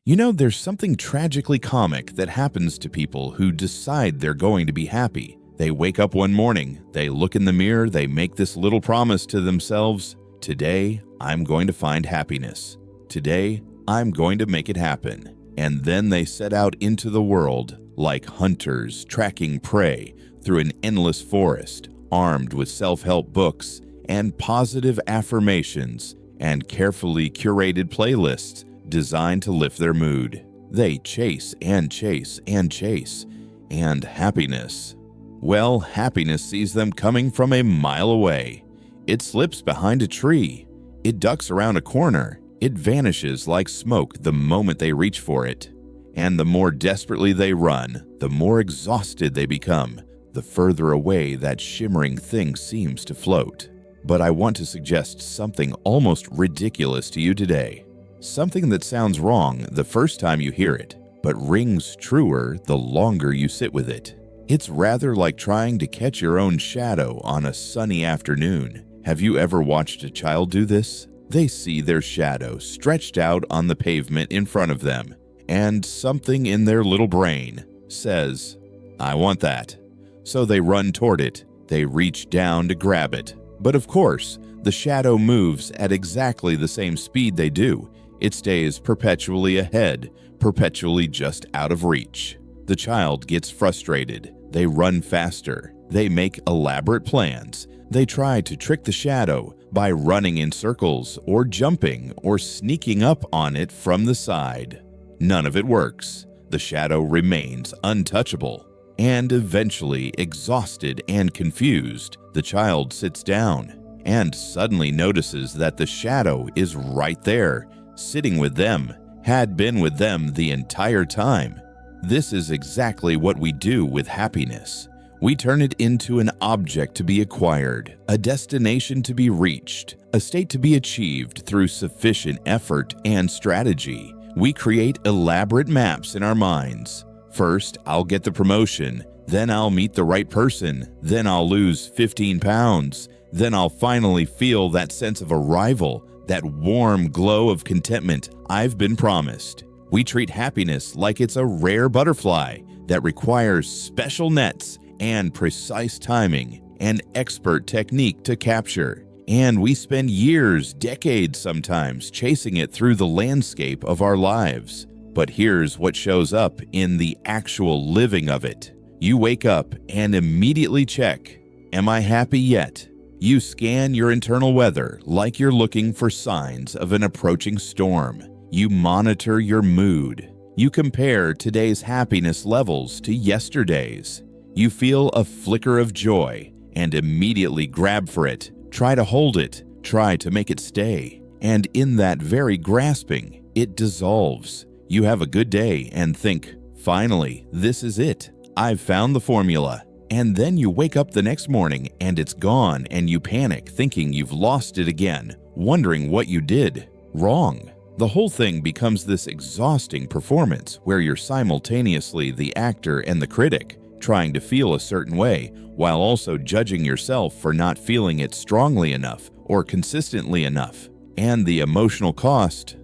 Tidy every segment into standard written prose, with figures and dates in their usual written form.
You know, there's something tragically comic that happens to people who decide they're going to be happy. They wake up one morning, they look in the mirror, they make this little promise to themselves, "Today, I'm going to find happiness. Today, I'm going to make it happen." And then they set out into the world like hunters tracking prey through an endless forest, armed with self-help books and positive affirmations and carefully curated playlists designed to lift their mood. They chase and chase and chase, and happiness. Well, happiness sees them coming from a mile away. It slips behind a tree. It ducks around a corner. It vanishes like smoke the moment they reach for it. And the more desperately they run, the more exhausted they become, the further away that shimmering thing seems to float. But I want to suggest something almost ridiculous to you today. Something that sounds wrong the first time you hear it, but rings truer the longer you sit with it. It's rather like trying to catch your own shadow on a sunny afternoon. Have you ever watched a child do this? They see their shadow stretched out on the pavement in front of them, and something in their little brain says, "I want that." So they run toward it. They reach down to grab it. But of course, the shadow moves at exactly the same speed they do. It stays perpetually ahead, perpetually just out of reach. The child gets frustrated. They run faster. They make elaborate plans. They try to trick the shadow by running in circles or jumping or sneaking up on it from the side. None of it works. The shadow remains untouchable. And eventually, exhausted and confused, the child sits down and suddenly notices that the shadow is right there, sitting with them, had been with them the entire time. This is exactly what we do with happiness. We turn it into an object to be acquired, a destination to be reached, a state to be achieved through sufficient effort and strategy. We create elaborate maps in our minds. First, I'll get the promotion, then I'll meet the right person, then I'll lose 15 pounds, then I'll finally feel that sense of arrival, that warm glow of contentment I've been promised. We treat happiness like it's a rare butterfly that requires special nets and precise timing and expert technique to capture. And we spend years, decades sometimes, chasing it through the landscape of our lives. But here's what shows up in the actual living of it. You wake up and immediately check, "Am I happy yet?" You scan your internal weather like you're looking for signs of an approaching storm. You monitor your mood. You compare today's happiness levels to yesterday's. You feel a flicker of joy and immediately grab for it, try to hold it, try to make it stay. And in that very grasping, it dissolves. You have a good day and think, "Finally, this is it. I've found the formula." And then you wake up the next morning and it's gone and you panic, thinking you've lost it again, wondering what you did wrong. The whole thing becomes this exhausting performance where you're simultaneously the actor and the critic, trying to feel a certain way while also judging yourself for not feeling it strongly enough or consistently enough. And the emotional cost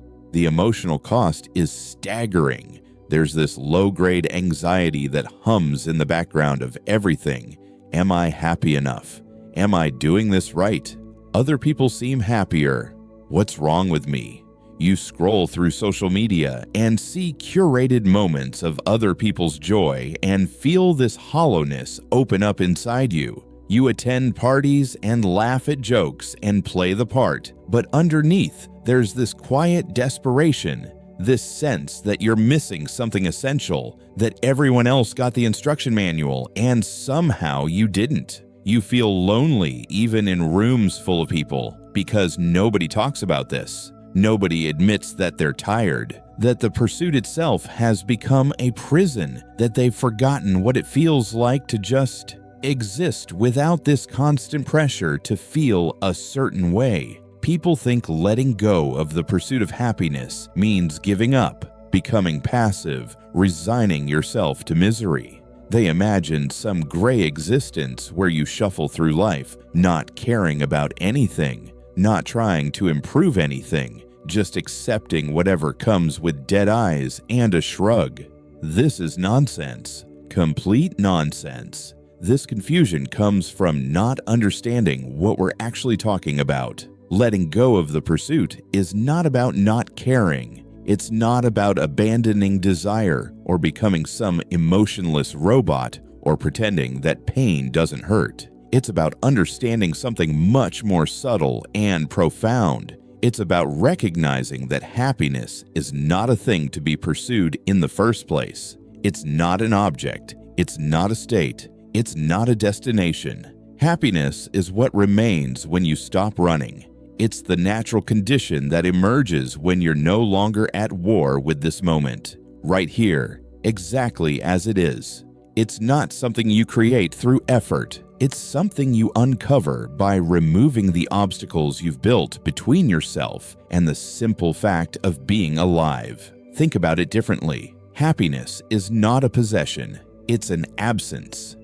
is staggering. There's this low-grade anxiety that hums in the background of everything. Am I happy enough? Am I doing this right? Other people seem happier. What's wrong with me? You scroll through social media and see curated moments of other people's joy and feel this hollowness open up inside you. You attend parties and laugh at jokes and play the part, but underneath, there's this quiet desperation, this sense that you're missing something essential, that everyone else got the instruction manual and somehow you didn't. You feel lonely even in rooms full of people because nobody talks about this. Nobody admits that they're tired, that the pursuit itself has become a prison, that they've forgotten what it feels like to just exist without this constant pressure to feel a certain way. People think letting go of the pursuit of happiness means giving up, becoming passive, resigning yourself to misery. They imagine some gray existence where you shuffle through life, not caring about anything, not trying to improve anything, just accepting whatever comes with dead eyes and a shrug. This is nonsense. Complete nonsense. This confusion comes from not understanding what we're actually talking about. Letting go of the pursuit is not about not caring. It's not about abandoning desire or becoming some emotionless robot or pretending that pain doesn't hurt. It's about understanding something much more subtle and profound. It's about recognizing that happiness is not a thing to be pursued in the first place. It's not an object. It's not a state. It's not a destination. Happiness is what remains when you stop running. It's the natural condition that emerges when you're no longer at war with this moment, right here, exactly as it is. It's not something you create through effort. It's something you uncover by removing the obstacles you've built between yourself and the simple fact of being alive. Think about it differently. Happiness is not a possession. It's an absence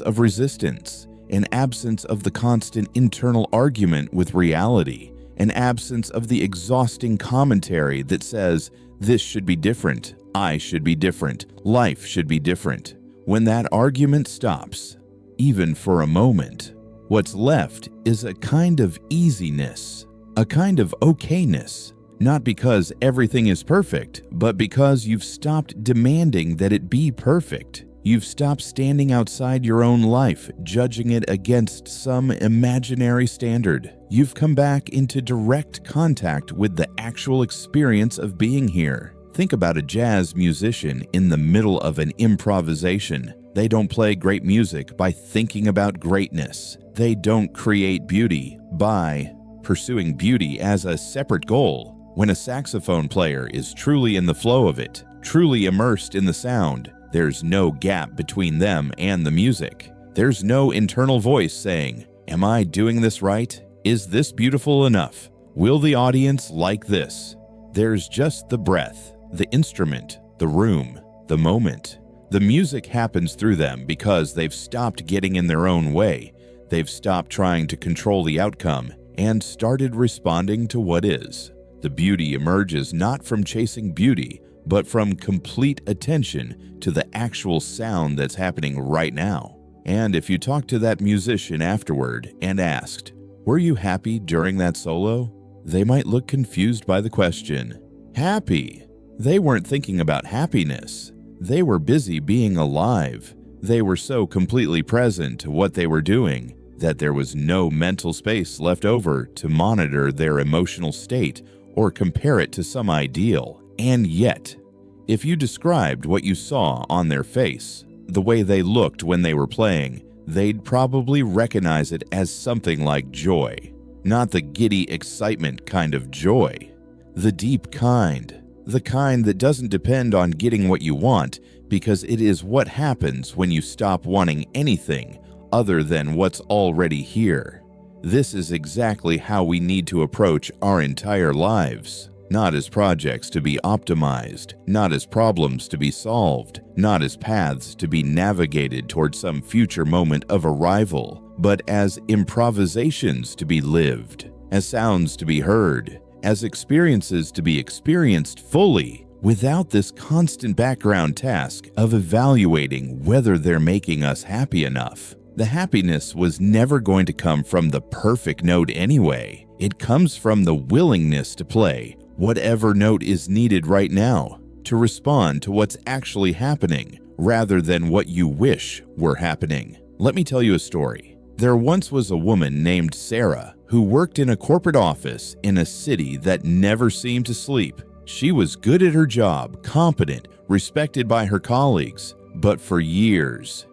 of resistance, an absence of the constant internal argument with reality, an absence of the exhausting commentary that says, this should be different, I should be different, life should be different. When that argument stops, even for a moment, what's left is a kind of easiness, a kind of okayness, not because everything is perfect, but because you've stopped demanding that it be perfect. You've stopped standing outside your own life, judging it against some imaginary standard. You've come back into direct contact with the actual experience of being here. Think about a jazz musician in the middle of an improvisation. They don't play great music by thinking about greatness. They don't create beauty by pursuing beauty as a separate goal. When a saxophone player is truly in the flow of it, truly immersed in the sound, there's no gap between them and the music. There's no internal voice saying, am I doing this right? Is this beautiful enough? Will the audience like this? There's just the breath, the instrument, the room, the moment. The music happens through them because they've stopped getting in their own way. They've stopped trying to control the outcome and started responding to what is. The beauty emerges not from chasing beauty, but from complete attention to the actual sound that's happening right now. And if you talked to that musician afterward and asked, were you happy during that solo? They might look confused by the question. Happy? They weren't thinking about happiness. They were busy being alive. They were so completely present to what they were doing that there was no mental space left over to monitor their emotional state or compare it to some ideal. And yet, if you described what you saw on their face, the way they looked when they were playing, they'd probably recognize it as something like joy. Not the giddy excitement kind of joy. The deep kind. The kind that doesn't depend on getting what you want, because it is what happens when you stop wanting anything other than what's already here. This is exactly how we need to approach our entire lives. Not as projects to be optimized, not as problems to be solved, not as paths to be navigated toward some future moment of arrival, but as improvisations to be lived, as sounds to be heard, as experiences to be experienced fully, without this constant background task of evaluating whether they're making us happy enough. The happiness was never going to come from the perfect note anyway. It comes from the willingness to play whatever note is needed right now, to respond to what's actually happening, rather than what you wish were happening. Let me tell you a story. There once was a woman named Sarah who worked in a corporate office in a city that never seemed to sleep. She was good at her job, competent, respected by her colleagues, but for years,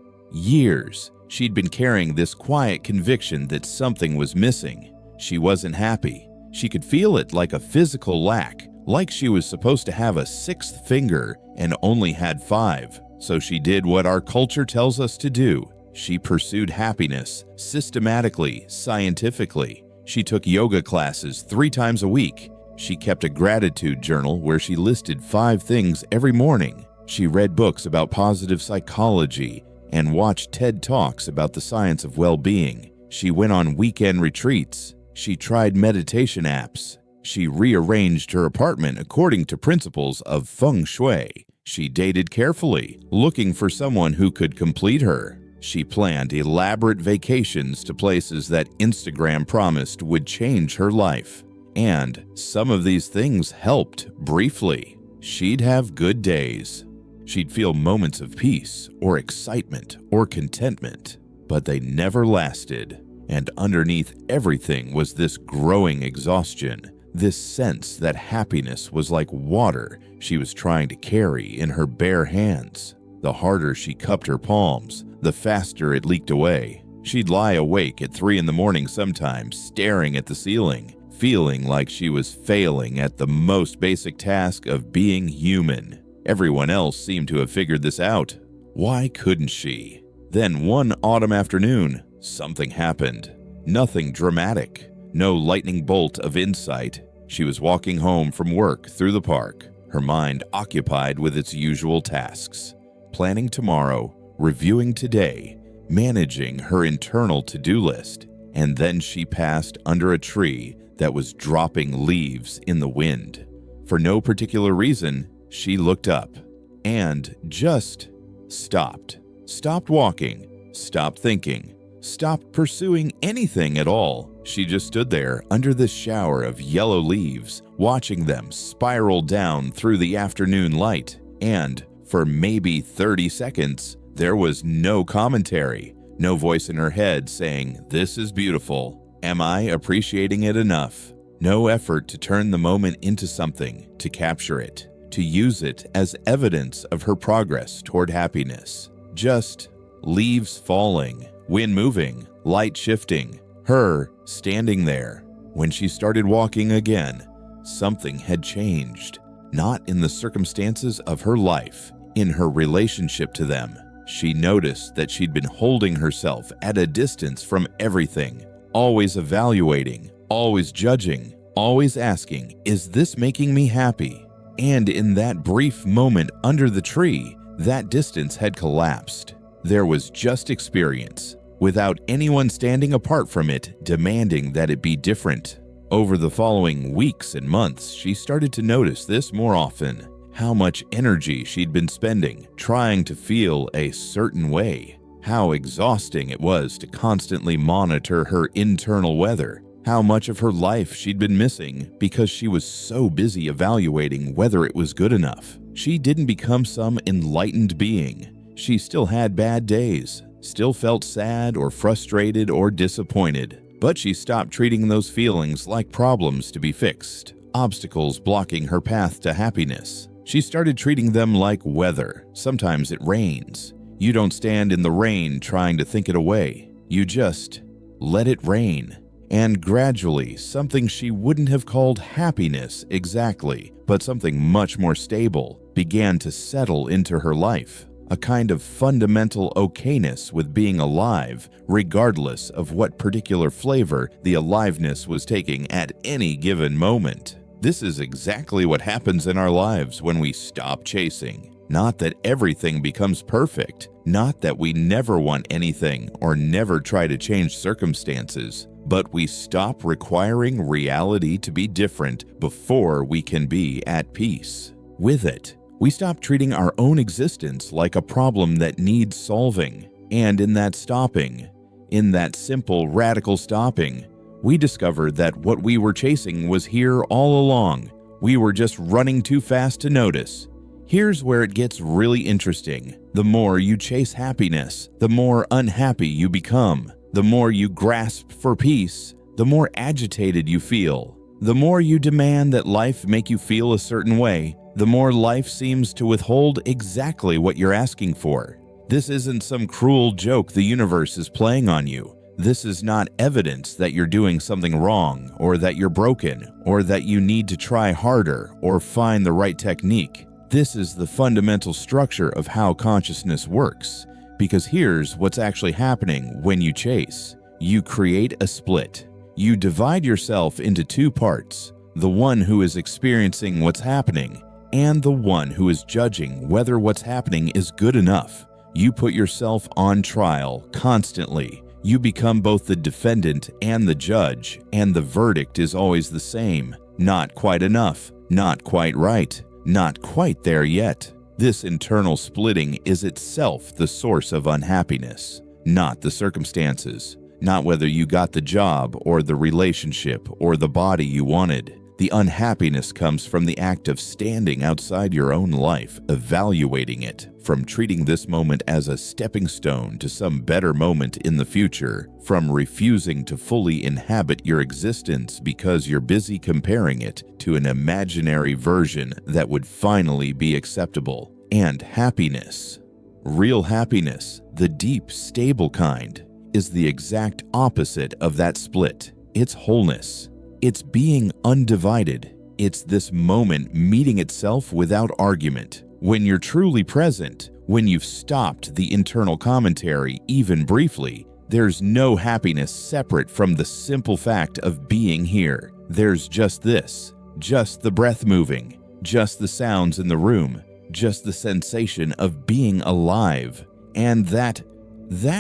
she'd been carrying this quiet conviction that something was missing. She wasn't happy. She could feel it like a physical lack, like she was supposed to have a sixth finger and only had 5. So she did what our culture tells us to do. She pursued happiness systematically, scientifically. She took yoga classes 3 times a week. She kept a gratitude journal where she listed 5 things every morning. She read books about positive psychology and watched TED Talks about the science of well-being. She went on weekend retreats. She tried meditation apps. She rearranged her apartment according to principles of feng shui. She dated carefully, looking for someone who could complete her. She planned elaborate vacations to places that Instagram promised would change her life. And some of these things helped briefly. She'd have good days. She'd feel moments of peace or excitement or contentment, but they never lasted. And underneath everything was this growing exhaustion, this sense that happiness was like water she was trying to carry in her bare hands. The harder she cupped her palms, the faster it leaked away. She'd lie awake at 3 a.m. sometimes, staring at the ceiling, feeling like she was failing at the most basic task of being human. Everyone else seemed to have figured this out. Why couldn't she? Then one autumn afternoon, something happened. Nothing dramatic, no lightning bolt of insight. She was walking home from work through the park, her mind occupied with its usual tasks, planning tomorrow, reviewing today, managing her internal to-do list, and then she passed under a tree that was dropping leaves in the wind. For no particular reason, she looked up and just stopped. Stopped walking, stopped thinking, stopped pursuing anything at all. She just stood there under this shower of yellow leaves, watching them spiral down through the afternoon light. And for maybe 30 seconds, there was no commentary, no voice in her head saying, "This is beautiful. Am I appreciating it enough?" No effort to turn the moment into something, to capture it, to use it as evidence of her progress toward happiness. Just leaves falling, wind moving, light shifting, her standing there. When she started walking again, something had changed. Not in the circumstances of her life, in her relationship to them. She noticed that she'd been holding herself at a distance from everything, always evaluating, always judging, always asking, "Is this making me happy?" And in that brief moment under the tree, that distance had collapsed. There was just experience, without anyone standing apart from it, demanding that it be different. Over the following weeks and months, she started to notice this more often. How much energy she'd been spending trying to feel a certain way. How exhausting it was to constantly monitor her internal weather. How much of her life she'd been missing because she was so busy evaluating whether it was good enough. She didn't become some enlightened being. She still had bad days, still felt sad or frustrated or disappointed. But she stopped treating those feelings like problems to be fixed, obstacles blocking her path to happiness. She started treating them like weather. Sometimes it rains. You don't stand in the rain trying to think it away. You just let it rain. And gradually, something she wouldn't have called happiness exactly, but something much more stable, began to settle into her life. A kind of fundamental okayness with being alive, regardless of what particular flavor the aliveness was taking at any given moment. This is exactly what happens in our lives when we stop chasing. Not that everything becomes perfect, not that we never want anything or never try to change circumstances, but we stop requiring reality to be different before we can be at peace with it. We stop treating our own existence like a problem that needs solving. And in that stopping, in that simple, radical stopping, we discovered that what we were chasing was here all along. We were just running too fast to notice. Here's where it gets really interesting. The more you chase happiness, the more unhappy you become. The more you grasp for peace, the more agitated you feel. The more you demand that life make you feel a certain way, the more life seems to withhold exactly what you're asking for. This isn't some cruel joke the universe is playing on you. This is not evidence that you're doing something wrong, or that you're broken, or that you need to try harder or find the right technique. This is the fundamental structure of how consciousness works. Because here's what's actually happening when you chase. You create a split. You divide yourself into two parts, the one who is experiencing what's happening and the one who is judging whether what's happening is good enough. You put yourself on trial constantly. You become both the defendant and the judge, and the verdict is always the same. not quite enough, not quite right, not quite there yet. This internal splitting is itself the source of unhappiness, not the circumstances, not whether you got the job or the relationship or the body you wanted. The unhappiness comes from the act of standing outside your own life, evaluating it, from treating this moment as a stepping stone to some better moment in the future, from refusing to fully inhabit your existence because you're busy comparing it to an imaginary version that would finally be acceptable. And happiness, real happiness, the deep, stable kind, is the exact opposite of that split. It's wholeness. It's being undivided. It's this moment meeting itself without argument. When you're truly present, when you've stopped the internal commentary even briefly, there's no happiness separate from the simple fact of being here. There's just this, just the breath moving, just the sounds in the room, just the sensation of being alive. And that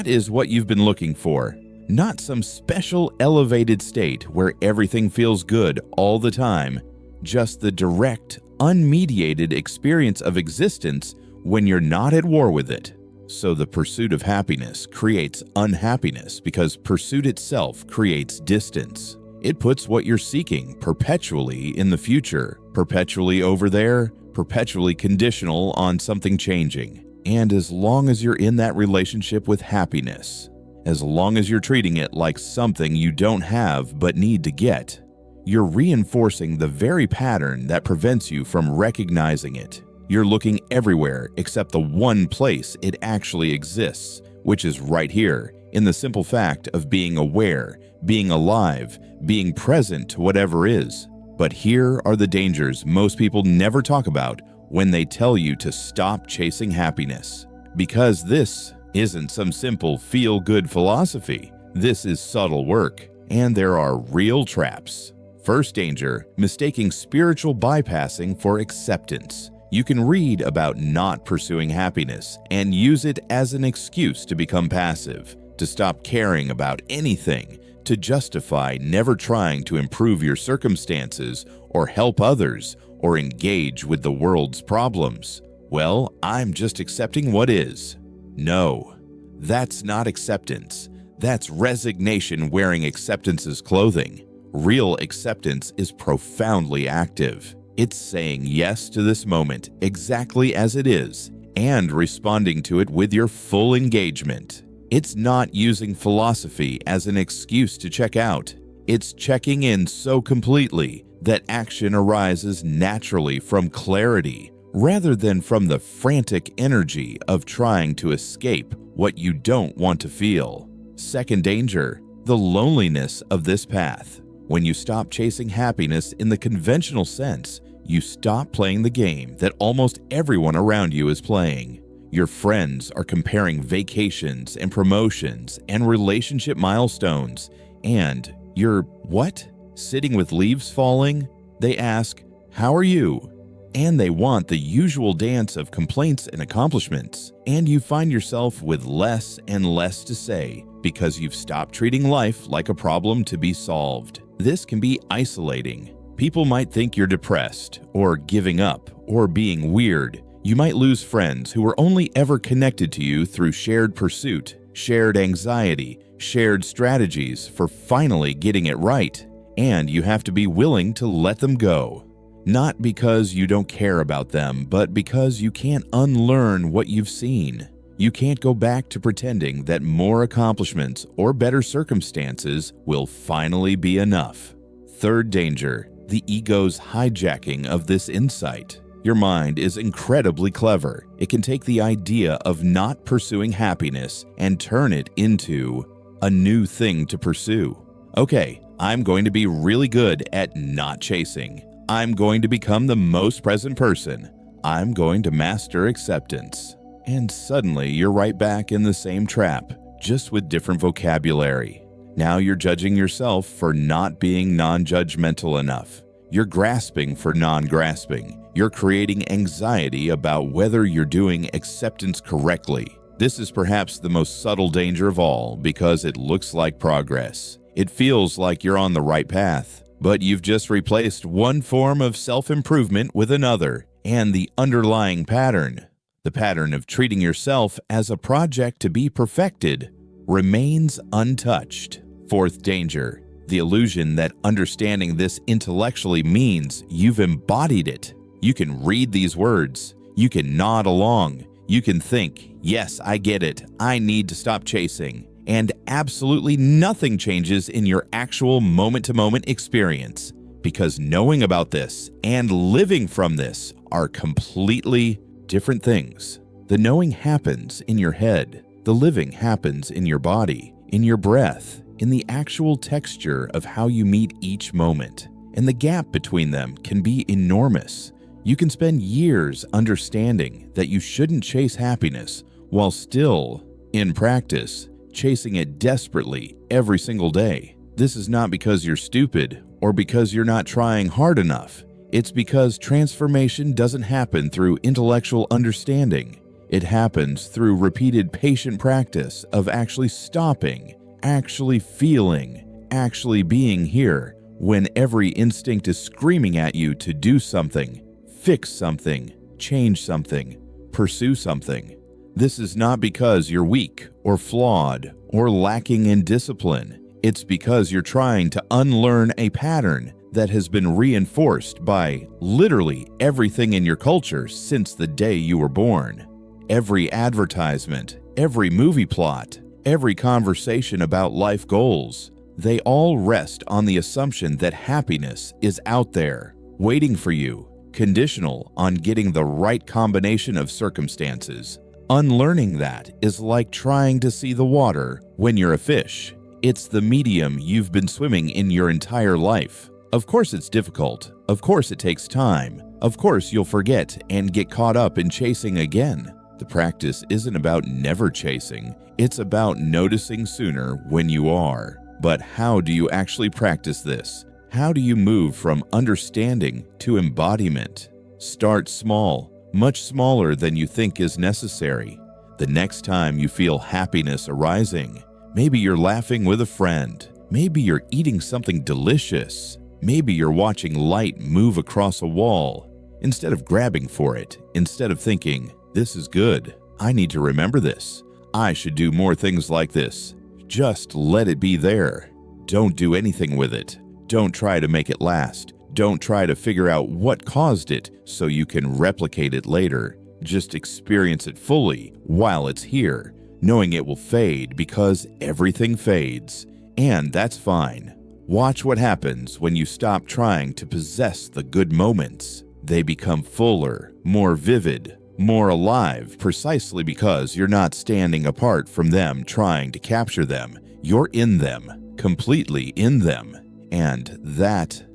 is what you've been looking for. Not some special elevated state where everything feels good all the time, just the direct, unmediated experience of existence when you're not at war with it. So the pursuit of happiness creates unhappiness because pursuit itself creates distance. It puts what you're seeking perpetually in the future, perpetually over there, perpetually conditional on something changing. And as long as you're in that relationship with happiness, as long as you're treating it like something you don't have but need to get, you're reinforcing the very pattern that prevents you from recognizing it. You're looking everywhere except the one place it actually exists, which is right here, in the simple fact of being aware, being alive, being present to whatever is. But here are the dangers most people never talk about when they tell you to stop chasing happiness. Because this isn't some simple feel-good philosophy. This is subtle work, and there are real traps. First danger, mistaking spiritual bypassing for acceptance. You can read about not pursuing happiness and use it as an excuse to become passive, to stop caring about anything, to justify never trying to improve your circumstances or help others or engage with the world's problems. Well, I'm just accepting what is. No, that's not acceptance. That's resignation wearing acceptance's clothing. Real acceptance is profoundly active. It's saying yes to this moment exactly as it is and responding to it with your full engagement. It's not using philosophy as an excuse to check out. It's checking in so completely that action arises naturally from clarity, rather than from the frantic energy of trying to escape what you don't want to feel. Second danger, the loneliness of this path. When you stop chasing happiness in the conventional sense, you stop playing the game that almost everyone around you is playing. Your friends are comparing vacations and promotions and relationship milestones, and you're, what? Sitting with leaves falling? They ask, "How are you?" And they want the usual dance of complaints and accomplishments, and you find yourself with less and less to say because you've stopped treating life like a problem to be solved. This can be isolating. People might think you're depressed, or giving up, or being weird. You might lose friends who were only ever connected to you through shared pursuit, shared anxiety, shared strategies for finally getting it right, and you have to be willing to let them go. Not because you don't care about them, but because you can't unlearn what you've seen. You can't go back to pretending that more accomplishments or better circumstances will finally be enough. Third danger, the ego's hijacking of this insight. Your mind is incredibly clever. It can take the idea of not pursuing happiness and turn it into a new thing to pursue. Okay, I'm going to be really good at not chasing. I'm going to become the most present person. I'm going to master acceptance. And suddenly you're right back in the same trap, just with different vocabulary. Now you're judging yourself for not being non-judgmental enough. You're grasping for non-grasping. You're creating anxiety about whether you're doing acceptance correctly. This is perhaps the most subtle danger of all because it looks like progress. It feels like you're on the right path, But you've just replaced one form of self-improvement with another, and the underlying pattern, the pattern of treating yourself as a project to be perfected, remains untouched. Fourth danger, the illusion that understanding this intellectually means you've embodied it. You can read these words, you can nod along, you can think, yes, I get it, I need to stop chasing, and absolutely nothing changes in your actual moment-to-moment experience, because knowing about this and living from this are completely different things. The knowing happens in your head. The living happens in your body, in your breath, in the actual texture of how you meet each moment. And the gap between them can be enormous. You can spend years understanding that you shouldn't chase happiness while still, in practice, chasing it desperately every single day. This is not because you're stupid or because you're not trying hard enough. It's because transformation doesn't happen through intellectual understanding. It happens through repeated patient practice of actually stopping, actually feeling, actually being here when every instinct is screaming at you to do something, fix something, change something, pursue something. This is not because you're weak or flawed or lacking in discipline. It's because you're trying to unlearn a pattern that has been reinforced by literally everything in your culture since the day you were born. Every advertisement, every movie plot, every conversation about life goals, they all rest on the assumption that happiness is out there, waiting for you, conditional on getting the right combination of circumstances. Unlearning that is like trying to see the water when you're a fish. It's the medium you've been swimming in your entire life. Of course it's difficult. Of course it takes time. Of course you'll forget and get caught up in chasing again. The practice isn't about never chasing. It's about noticing sooner when you are. But how do you actually practice this? How do you move from understanding to embodiment? Start small, much smaller than you think is necessary. The next time you feel happiness arising, maybe you're laughing with a friend. Maybe you're eating something delicious. Maybe you're watching light move across a wall. Instead of grabbing for it, instead of thinking, this is good, I need to remember this, I should do more things like this, just let it be there. Don't do anything with it. Don't try to make it last. Don't try to figure out what caused it so you can replicate it later. Just experience it fully while it's here, knowing it will fade because everything fades. And that's fine. Watch what happens when you stop trying to possess the good moments. They become fuller, more vivid, more alive precisely because you're not standing apart from them trying to capture them. You're in them, completely in them. And that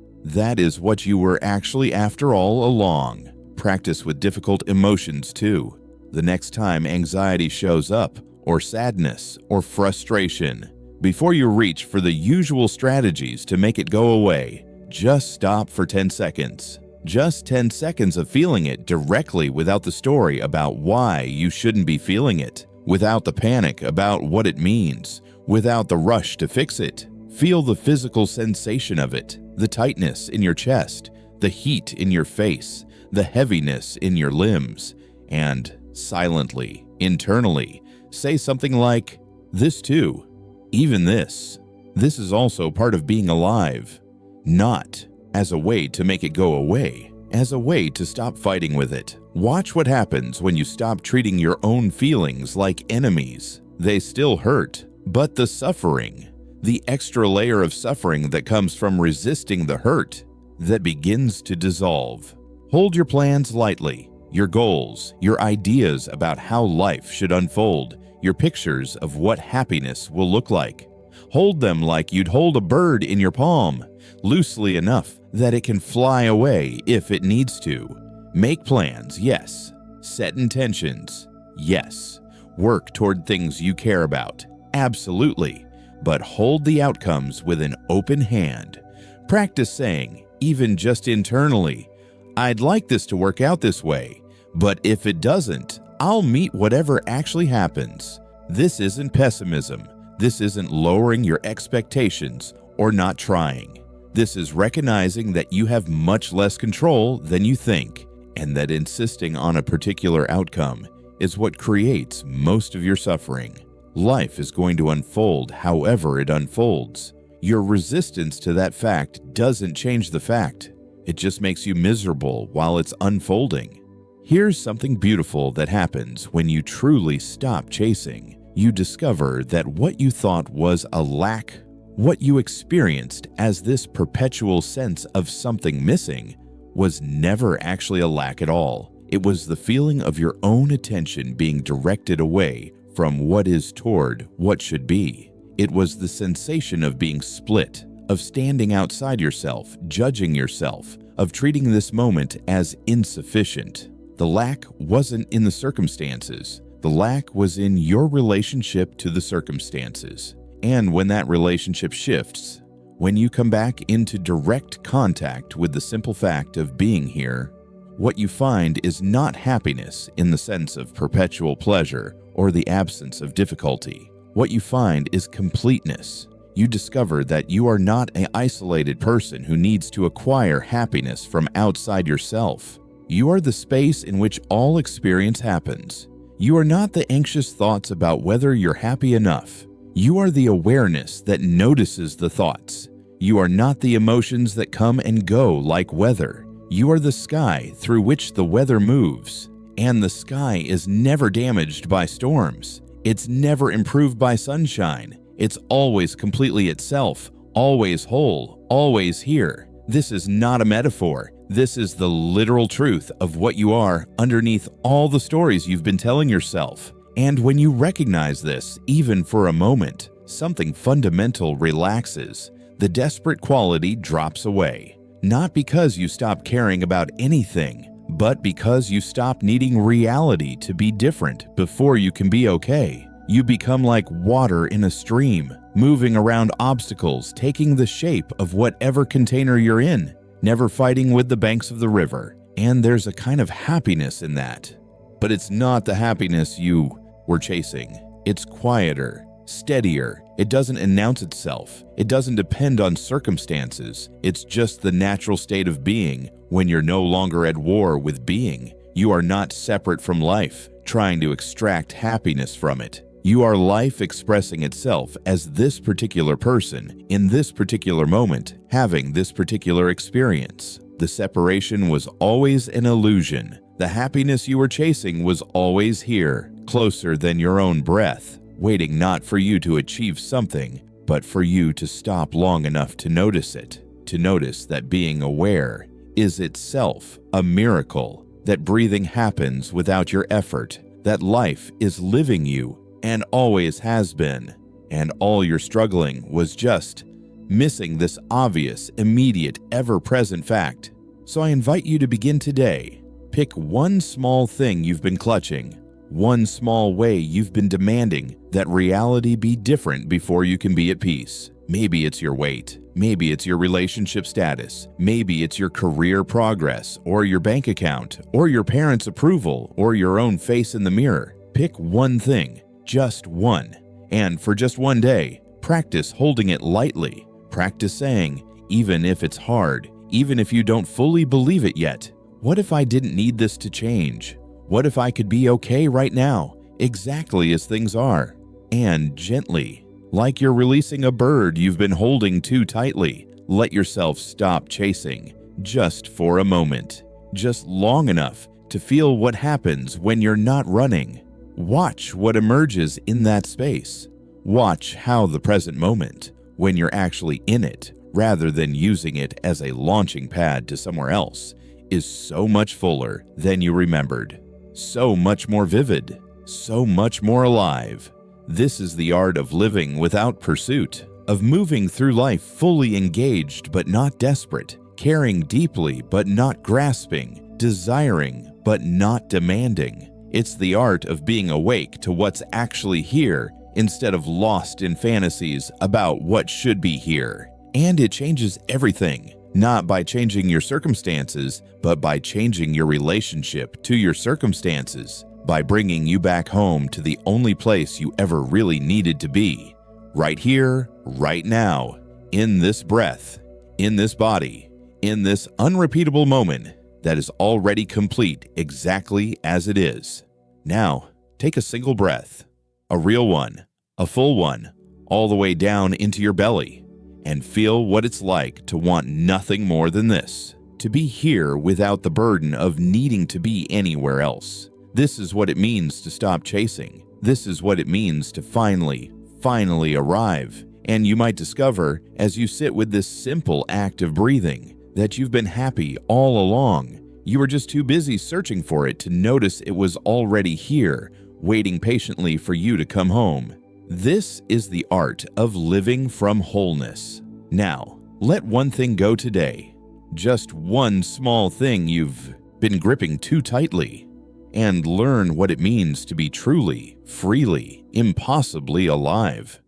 is what you were actually after all along. Practice with difficult emotions too. The next time anxiety shows up, or sadness, or frustration, before you reach for the usual strategies to make it go away, just stop for 10 seconds. Just 10 seconds of feeling it directly without the story about why you shouldn't be feeling it, without the panic about what it means, without the rush to fix it. Feel the physical sensation of it, the tightness in your chest, the heat in your face, the heaviness in your limbs, and silently, internally, say something like, this too, even this is also part of being alive. Not as a way to make it go away, as a way to stop fighting with it. Watch what happens when you stop treating your own feelings like enemies. They still hurt, but the suffering, the extra layer of suffering that comes from resisting the hurt, that begins to dissolve. Hold your plans lightly, your goals, your ideas about how life should unfold, your pictures of what happiness will look like. Hold them like you'd hold a bird in your palm, loosely enough that it can fly away if it needs to. Make plans, yes. Set intentions, yes. Work toward things you care about, absolutely. But hold the outcomes with an open hand. Practice saying, even just internally, I'd like this to work out this way, but if it doesn't, I'll meet whatever actually happens. This isn't pessimism. This isn't lowering your expectations or not trying. This is recognizing that you have much less control than you think, and that insisting on a particular outcome is what creates most of your suffering. Life is going to unfold however it unfolds. Your resistance to that fact doesn't change the fact. It just makes you miserable while it's unfolding. Here's something beautiful that happens when you truly stop chasing. You discover that what you thought was a lack, what you experienced as this perpetual sense of something missing, was never actually a lack at all. It was the feeling of your own attention being directed away from what is toward what should be. It was the sensation of being split, of standing outside yourself, judging yourself, of treating this moment as insufficient. The lack wasn't in the circumstances. The lack was in your relationship to the circumstances. And when that relationship shifts, when you come back into direct contact with the simple fact of being here, what you find is not happiness in the sense of perpetual pleasure or the absence of difficulty. What you find is completeness. You discover that you are not an isolated person who needs to acquire happiness from outside yourself. You are the space in which all experience happens. You are not the anxious thoughts about whether you're happy enough. You are the awareness that notices the thoughts. You are not the emotions that come and go like weather. You are the sky through which the weather moves. And the sky is never damaged by storms. It's never improved by sunshine. It's always completely itself, always whole, always here. This is not a metaphor. This is the literal truth of what you are underneath all the stories you've been telling yourself. And when you recognize this, even for a moment, something fundamental relaxes. The desperate quality drops away. Not because you stop caring about anything, but because you stop needing reality to be different before you can be okay. You become like water in a stream, moving around obstacles, taking the shape of whatever container you're in, never fighting with the banks of the river. And there's a kind of happiness in that. But it's not the happiness you were chasing. It's quieter, steadier. It doesn't announce itself. It doesn't depend on circumstances. It's just the natural state of being when you're no longer at war with being. You are not separate from life, trying to extract happiness from it. You are life expressing itself as this particular person, in this particular moment, having this particular experience. The separation was always an illusion. The happiness you were chasing was always here, closer than your own breath, waiting not for you to achieve something, but for you to stop long enough to notice it, to notice that being aware is itself a miracle, that breathing happens without your effort, that life is living you and always has been, and all your struggling was just missing this obvious, immediate, ever-present fact. So I invite you to begin today. Pick one small thing you've been clutching, one small way you've been demanding that reality be different before you can be at peace. Maybe it's your weight. Maybe it's your relationship status. Maybe it's your career progress, or your bank account, or your parents' approval, or your own face in the mirror. Pick one thing. Just one. And for just one day, practice holding it lightly. Practice saying, even if it's hard, even if you don't fully believe it yet, what if I didn't need this to change? What if I could be okay right now, exactly as things are? And gently, like you're releasing a bird you've been holding too tightly, let yourself stop chasing, just for a moment, just long enough to feel what happens when you're not running. Watch what emerges in that space. Watch how the present moment, when you're actually in it, rather than using it as a launching pad to somewhere else, is so much fuller than you remembered, so much more vivid, so much more alive. This is the art of living without pursuit, of moving through life fully engaged but not desperate, caring deeply but not grasping, desiring but not demanding. It's the art of being awake to what's actually here instead of lost in fantasies about what should be here. And it changes everything, not by changing your circumstances, but by changing your relationship to your circumstances, by bringing you back home to the only place you ever really needed to be, right here, right now, in this breath, in this body, in this unrepeatable moment that is already complete exactly as it is. Now, take a single breath, a real one, a full one, all the way down into your belly, and feel what it's like to want nothing more than this, to be here without the burden of needing to be anywhere else. This is what it means to stop chasing. This is what it means to finally arrive. And you might discover, as you sit with this simple act of breathing, that you've been happy all along. You were just too busy searching for it to notice it was already here, waiting patiently for you to come home. This is the art of living from wholeness. Now, let one thing go today, just one small thing you've been gripping too tightly, and learn what it means to be truly, freely, impossibly alive.